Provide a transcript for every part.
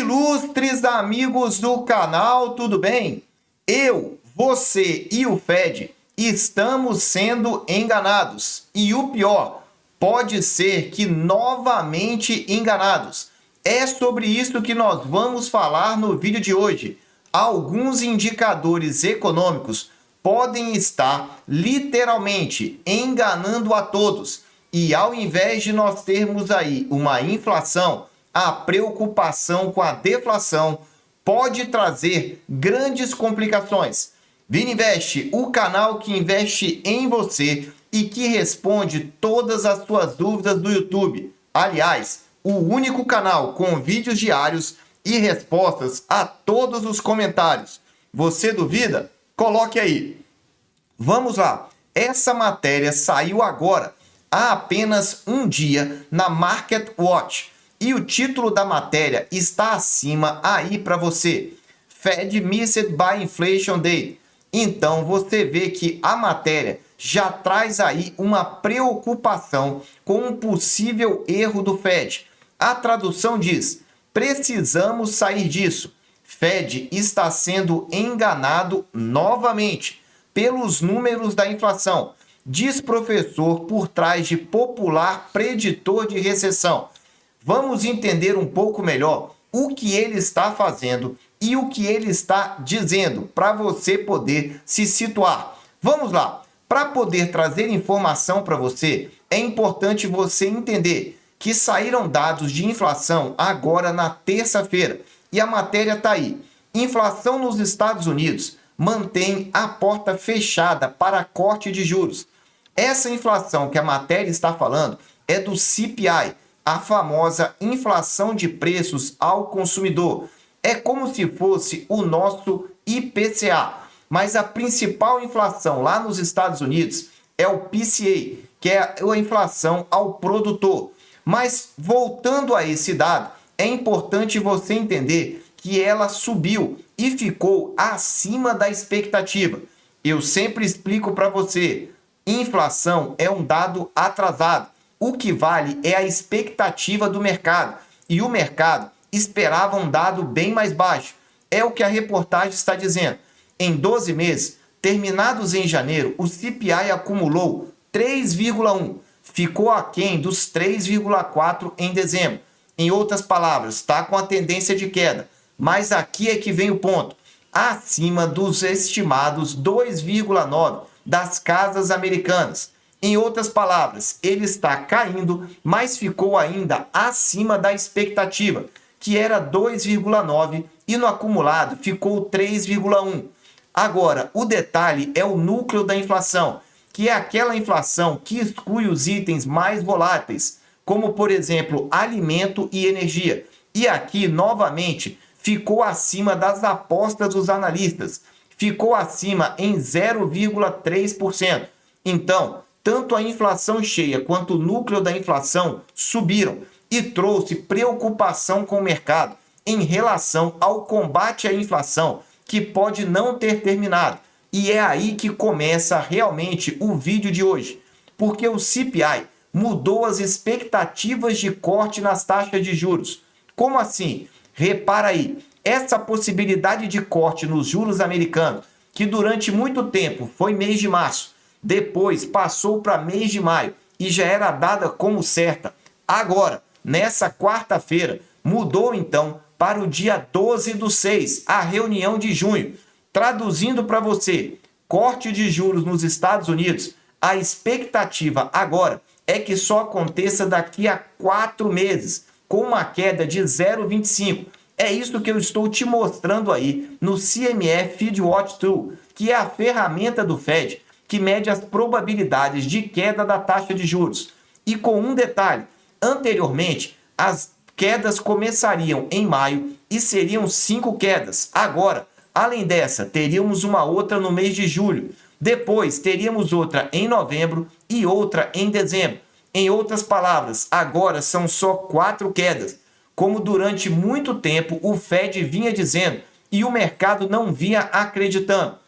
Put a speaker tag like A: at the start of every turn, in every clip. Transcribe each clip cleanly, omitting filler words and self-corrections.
A: Ilustres amigos do canal, tudo bem? Eu, você e o Fed estamos sendo enganados. E o pior, pode ser que novamente enganados. É sobre isso que nós vamos falar no vídeo de hoje. Alguns indicadores econômicos podem estar literalmente enganando a todos. E ao invés de nós termos aí uma inflação, a preocupação com a deflação pode trazer grandes complicações. Vini Invest, o canal que investe em você e que responde todas as suas dúvidas do YouTube. Aliás, o único canal com vídeos diários e respostas a todos os comentários. Você duvida? Coloque aí. Vamos lá. Essa matéria saiu agora, há apenas um dia, na Market Watch. E o título da matéria está acima aí para você. Fed Missed by Inflation Data. Então você vê que a matéria já traz aí uma preocupação com um possível erro do Fed. A tradução diz: precisamos sair disso. Fed está sendo enganado novamente pelos números da inflação. Diz professor por trás de popular preditor de recessão. Vamos entender um pouco melhor o que ele está fazendo e o que ele está dizendo para você poder se situar. Vamos lá. Para poder trazer informação para você, é importante você entender que saíram dados de inflação agora na terça-feira. E a matéria está aí. Inflação nos Estados Unidos mantém a porta fechada para corte de juros. Essa inflação que a matéria está falando é do CPI, a famosa inflação de preços ao consumidor. É como se fosse o nosso IPCA, mas a principal inflação lá nos Estados Unidos é o PCA, que é a inflação ao produtor. Mas voltando a esse dado, é importante você entender que ela subiu e ficou acima da expectativa. Eu sempre explico para você, inflação é um dado atrasado. O que vale é a expectativa do mercado. E o mercado esperava um dado bem mais baixo. É o que a reportagem está dizendo. Em 12 meses, terminados em janeiro, o CPI acumulou 3,1. Ficou aquém dos 3,4 em dezembro. Em outras palavras, está com a tendência de queda. Mas aqui é que vem o ponto. Acima dos estimados 2,9 das casas americanas. Em outras palavras, ele está caindo, mas ficou ainda acima da expectativa, que era 2,9 e no acumulado ficou 3,1. Agora, o detalhe é o núcleo da inflação, que é aquela inflação que exclui os itens mais voláteis, como por exemplo, alimento e energia. E aqui, novamente, ficou acima das apostas dos analistas, ficou acima em 0,3%. Então, tanto a inflação cheia quanto o núcleo da inflação subiram e trouxe preocupação com o mercado em relação ao combate à inflação, que pode não ter terminado. E é aí que começa realmente o vídeo de hoje, porque o CPI mudou as expectativas de corte nas taxas de juros. Como assim? Repara aí, essa possibilidade de corte nos juros americanos, que durante muito tempo foi mês de março, depois passou para mês de maio e já era dada como certa. Agora, nessa quarta-feira, mudou então para o dia 12/6, a reunião de junho. Traduzindo para você, corte de juros nos Estados Unidos, a expectativa agora é que só aconteça daqui a 4 meses, com uma queda de 0,25. É isso que eu estou te mostrando aí no CME FeedWatch Tool, que é a ferramenta do Fed que mede as probabilidades de queda da taxa de juros. E com um detalhe, anteriormente as quedas começariam em maio e seriam 5 quedas. Agora, além dessa, teríamos uma outra no mês de julho. Depois teríamos outra em novembro e outra em dezembro. Em outras palavras, agora são só 4 quedas, como durante muito tempo o Fed vinha dizendo e o mercado não vinha acreditando.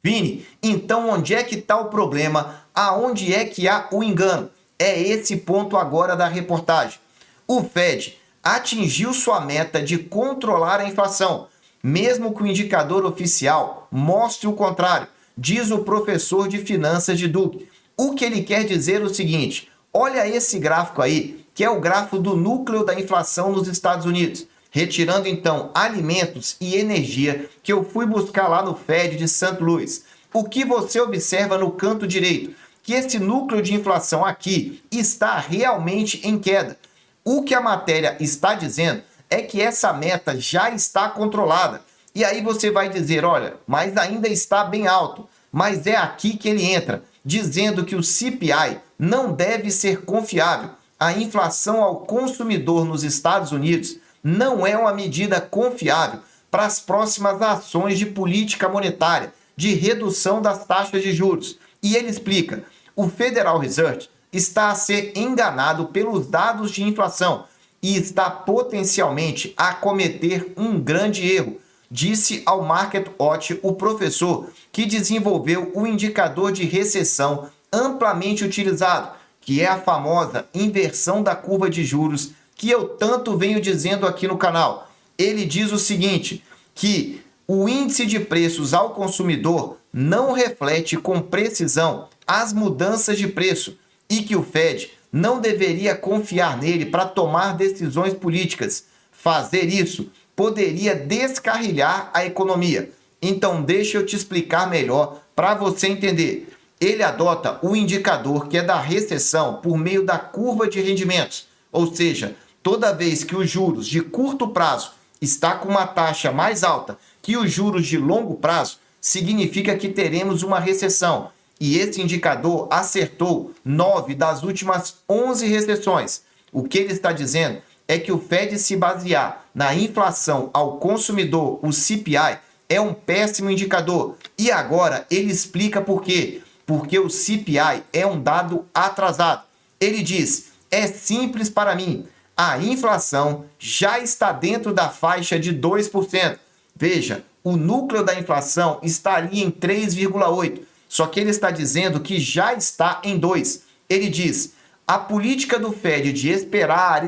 A: Vini, então onde é que está o problema? Aonde é que há o engano? É esse ponto agora da reportagem. O Fed atingiu sua meta de controlar a inflação, mesmo que o indicador oficial mostre o contrário, diz o professor de finanças de Duke. O que ele quer dizer é o seguinte: olha esse gráfico aí, que é o gráfico do núcleo da inflação nos Estados Unidos, retirando então alimentos e energia, que eu fui buscar lá no Fed de St. Louis. O que você observa no canto direito? Que esse núcleo de inflação aqui está realmente em queda. O que a matéria está dizendo é que essa meta já está controlada. E aí você vai dizer, olha, mas ainda está bem alto. Mas é aqui que ele entra, dizendo que o CPI não deve ser confiável. A inflação ao consumidor nos Estados Unidos não é uma medida confiável para as próximas ações de política monetária, de redução das taxas de juros. E ele explica, o Federal Reserve está a ser enganado pelos dados de inflação e está potencialmente a cometer um grande erro, disse ao Market Watch o professor que desenvolveu o indicador de recessão amplamente utilizado, que é a famosa inversão da curva de juros, que eu tanto venho dizendo aqui no canal. Ele diz o seguinte, que o índice de preços ao consumidor não reflete com precisão as mudanças de preço e que o Fed não deveria confiar nele para tomar decisões políticas. Fazer isso poderia descarrilhar a economia. Então, deixa eu te explicar melhor para você entender. Ele adota o indicador que é da recessão por meio da curva de rendimentos, ou seja, toda vez que os juros de curto prazo está com uma taxa mais alta que os juros de longo prazo, significa que teremos uma recessão. E esse indicador acertou 9 das últimas 11 recessões. O que ele está dizendo é que o Fed se basear na inflação ao consumidor, o CPI, é um péssimo indicador. E agora ele explica por quê. Porque o CPI é um dado atrasado. Ele diz, é simples para mim, a inflação já está dentro da faixa de 2%. Veja, o núcleo da inflação está ali em 3,8%. Só que ele está dizendo que já está em 2%. Ele diz, a política do Fed de esperar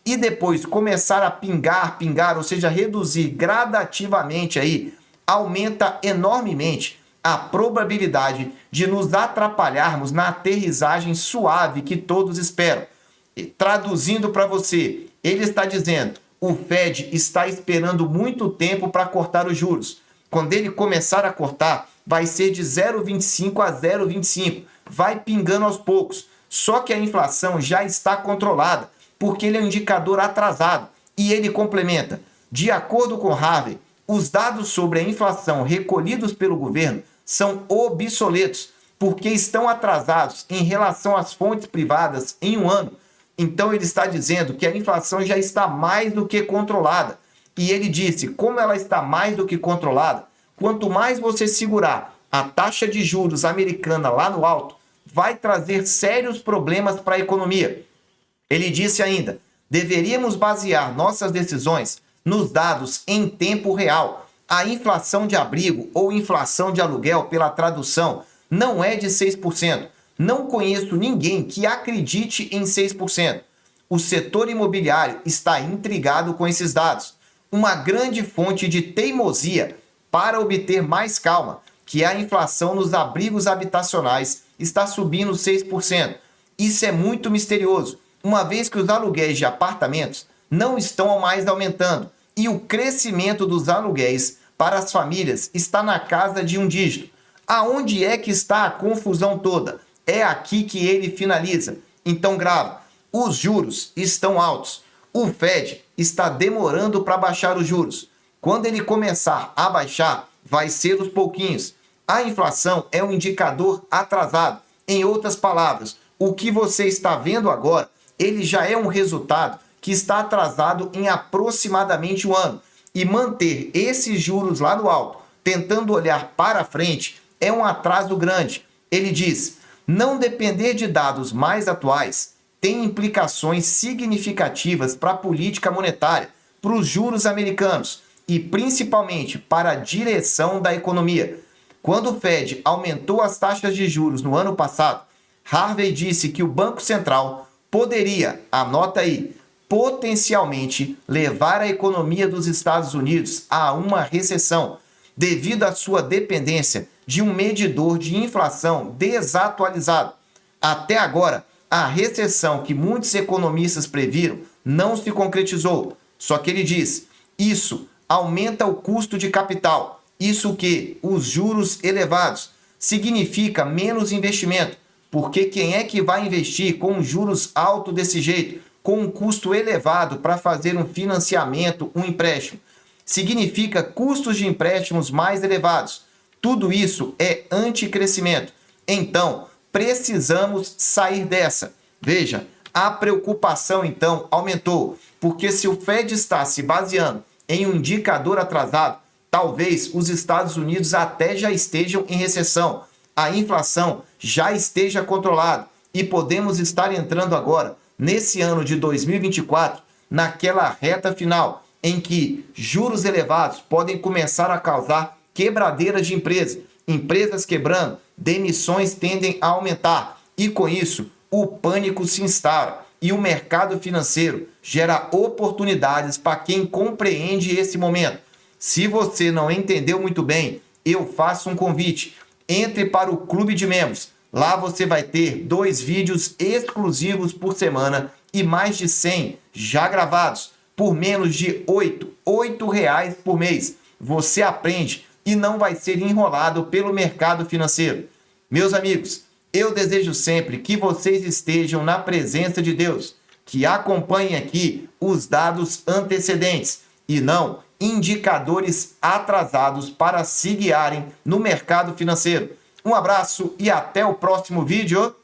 A: e depois começar a pingar, ou seja, reduzir gradativamente aí, aumenta enormemente a probabilidade de nos atrapalharmos na aterrissagem suave que todos esperam. Traduzindo para você, ele está dizendo, o Fed está esperando muito tempo para cortar os juros. Quando ele começar a cortar, vai ser de 0,25 a 0,25. Vai pingando aos poucos. Só que a inflação já está controlada, porque ele é um indicador atrasado. E ele complementa, de acordo com Harvey, os dados sobre a inflação recolhidos pelo governo são obsoletos, porque estão atrasados em relação às fontes privadas em um ano. Então ele está dizendo que a inflação já está mais do que controlada. E ele disse, como ela está mais do que controlada, quanto mais você segurar a taxa de juros americana lá no alto, vai trazer sérios problemas para a economia. Ele disse ainda, deveríamos basear nossas decisões nos dados em tempo real. A inflação de abrigo ou inflação de aluguel, pela tradução, não é de 6%. Não conheço ninguém que acredite em 6%. O setor imobiliário está intrigado com esses dados. Uma grande fonte de teimosia para obter mais calma, que é a inflação nos abrigos habitacionais, está subindo 6%. Isso é muito misterioso, uma vez que os aluguéis de apartamentos não estão mais aumentando e o crescimento dos aluguéis para as famílias está na casa de um dígito. Aonde é que está a confusão toda? É aqui que ele finaliza. Então grava, os juros estão altos. O Fed está demorando para baixar os juros. Quando ele começar a baixar, vai ser aos pouquinhos. A inflação é um indicador atrasado. Em outras palavras, o que você está vendo agora, ele já é um resultado que está atrasado em aproximadamente um ano. E manter esses juros lá no alto, tentando olhar para frente, é um atraso grande. Ele diz, não depender de dados mais atuais tem implicações significativas para a política monetária, para os juros americanos e principalmente para a direção da economia. Quando o Fed aumentou as taxas de juros no ano passado, Harvey disse que o Banco Central poderia, anota aí, potencialmente levar a economia dos Estados Unidos a uma recessão, devido à sua dependência de um medidor de inflação desatualizado. Até agora, a recessão que muitos economistas previram não se concretizou. Só que ele diz, isso aumenta o custo de capital. Isso que os juros elevados significa menos investimento, porque quem é que vai investir com juros altos desse jeito, com um custo elevado para fazer um financiamento, um empréstimo? Significa custos de empréstimos mais elevados. Tudo isso é anticrescimento. Então, precisamos sair dessa. Veja, a preocupação então aumentou, porque se o Fed está se baseando em um indicador atrasado, talvez os Estados Unidos até já estejam em recessão, a inflação já esteja controlada e podemos estar entrando agora, nesse ano de 2024, naquela reta final em que juros elevados podem começar a causar quebradeiras de empresas quebrando, demissões tendem a aumentar e com isso o pânico se instala e o mercado financeiro gera oportunidades para quem compreende esse momento. Se você não entendeu muito bem, eu faço um convite. Entre para o Clube de Membros. Lá você vai ter 2 vídeos exclusivos por semana e mais de 100 já gravados por menos de R$ 8 por mês. Você aprende e não vai ser enrolado pelo mercado financeiro. Meus amigos, eu desejo sempre que vocês estejam na presença de Deus, que acompanhem aqui os dados antecedentes e não indicadores atrasados para se guiarem no mercado financeiro. Um abraço e até o próximo vídeo.